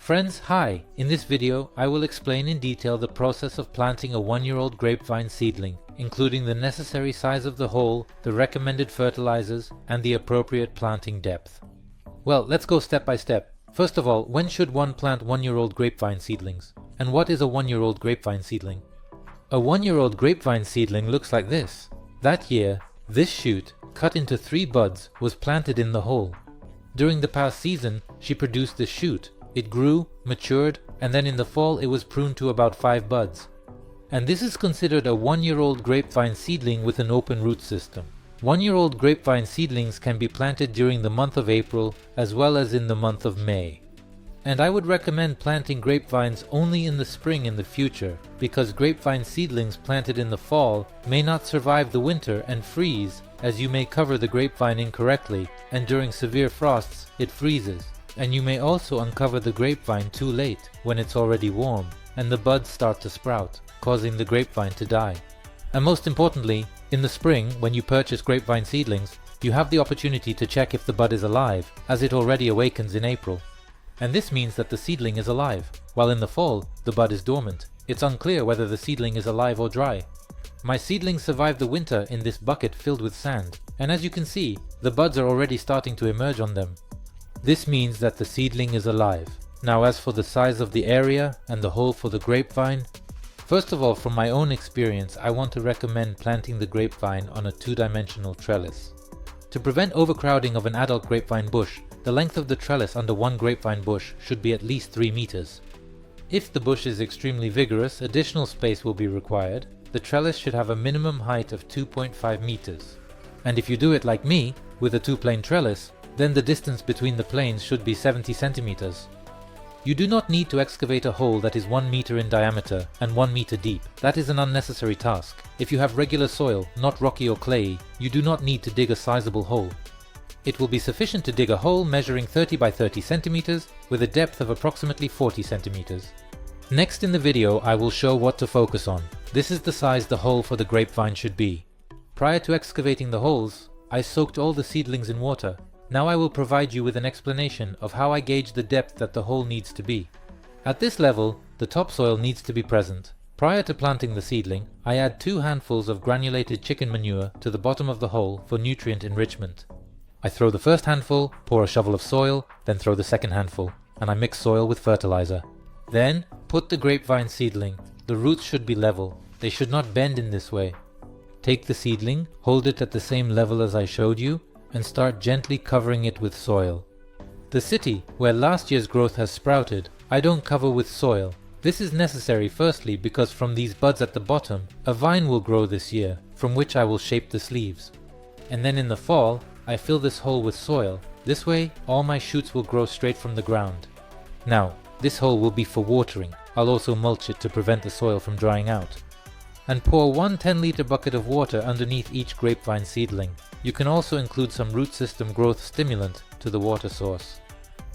Friends, hi! In this video, I will explain in detail the process of planting a 1-year-old grapevine seedling, including the necessary size of the hole, the recommended fertilizers, and the appropriate planting depth. Well, let's go step by step. First of all, when should one plant 1-year-old grapevine seedlings? And what is a 1-year-old grapevine seedling? A 1-year-old grapevine seedling looks like this. That year, this shoot, cut into 3 buds, was planted in the hole. During the past season, she produced this shoot. It grew, matured, and then in the fall it was pruned to about 5 buds. And this is considered a 1-year-old grapevine seedling with an open root system. 1-year-old grapevine seedlings can be planted during the month of April as well as in the month of May. And I would recommend planting grapevines only in the spring in the future, because grapevine seedlings planted in the fall may not survive the winter and freeze, as you may cover the grapevine incorrectly, and during severe frosts it freezes. And you may also uncover the grapevine too late, when it's already warm, and the buds start to sprout, causing the grapevine to die. And most importantly, in the spring, when you purchase grapevine seedlings, you have the opportunity to check if the bud is alive, as it already awakens in April. And this means that the seedling is alive, while in the fall, the bud is dormant. It's unclear whether the seedling is alive or dry. My seedlings survived the winter in this bucket filled with sand, and as you can see, the buds are already starting to emerge on them. This means that the seedling is alive. Now, as for the size of the area and the hole for the grapevine, first of all, from my own experience, I want to recommend planting the grapevine on a 2-dimensional trellis. To prevent overcrowding of an adult grapevine bush, the length of the trellis under one grapevine bush should be at least 3 meters. If the bush is extremely vigorous, additional space will be required. The trellis should have a minimum height of 2.5 meters. And if you do it like me, with a 2-plane trellis, then the distance between the planes should be 70 centimeters. You do not need to excavate a hole that is 1 meter in diameter and 1 meter deep. That is an unnecessary task. If you have regular soil, not rocky or clayey, you do not need to dig a sizable hole. It will be sufficient to dig a hole measuring 30 by 30 centimeters with a depth of approximately 40 centimeters. Next in the video, I will show what to focus on. This is the size the hole for the grapevine should be. Prior to excavating the holes, I soaked all the seedlings in water. Now I will provide you with an explanation of how I gauge the depth that the hole needs to be. At this level, the topsoil needs to be present. Prior to planting the seedling, I add 2 handfuls of granulated chicken manure to the bottom of the hole for nutrient enrichment. I throw the first handful, pour a shovel of soil, then throw the second handful, and I mix soil with fertilizer. Then, put the grapevine seedling. The roots should be level. They should not bend in this way. Take the seedling, hold it at the same level as I showed you, and start gently covering it with soil. The city, where last year's growth has sprouted, I don't cover with soil. This is necessary firstly because from these buds at the bottom, a vine will grow this year, from which I will shape the sleeves. And then in the fall, I fill this hole with soil. This way, all my shoots will grow straight from the ground. Now, this hole will be for watering. I'll also mulch it to prevent the soil from drying out. And pour 1 10-liter bucket of water underneath each grapevine seedling. You can also include some root system growth stimulant to the water source.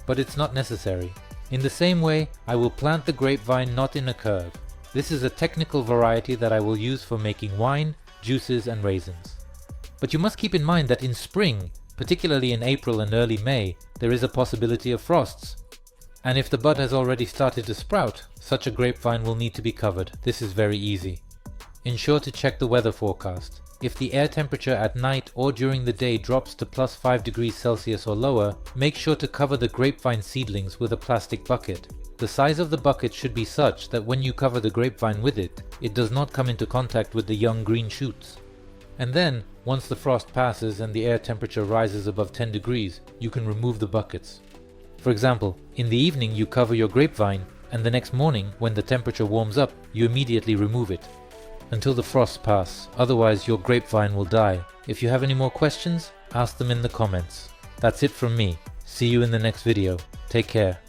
But it's not necessary. In the same way, I will plant the grapevine not in a curve. This is a technical variety that I will use for making wine, juices and raisins. But you must keep in mind that in spring, particularly in April and early May, there is a possibility of frosts. And if the bud has already started to sprout, such a grapevine will need to be covered. This is very easy. Ensure to check the weather forecast. If the air temperature at night or during the day drops to +5 degrees Celsius or lower, make sure to cover the grapevine seedlings with a plastic bucket. The size of the bucket should be such that when you cover the grapevine with it, it does not come into contact with the young green shoots. And then, once the frost passes and the air temperature rises above 10 degrees, you can remove the buckets. For example, in the evening you cover your grapevine, and the next morning, when the temperature warms up, you immediately remove it. Until the frosts pass, otherwise your grapevine will die. If you have any more questions, ask them in the comments. That's it from me. See you in the next video. Take care.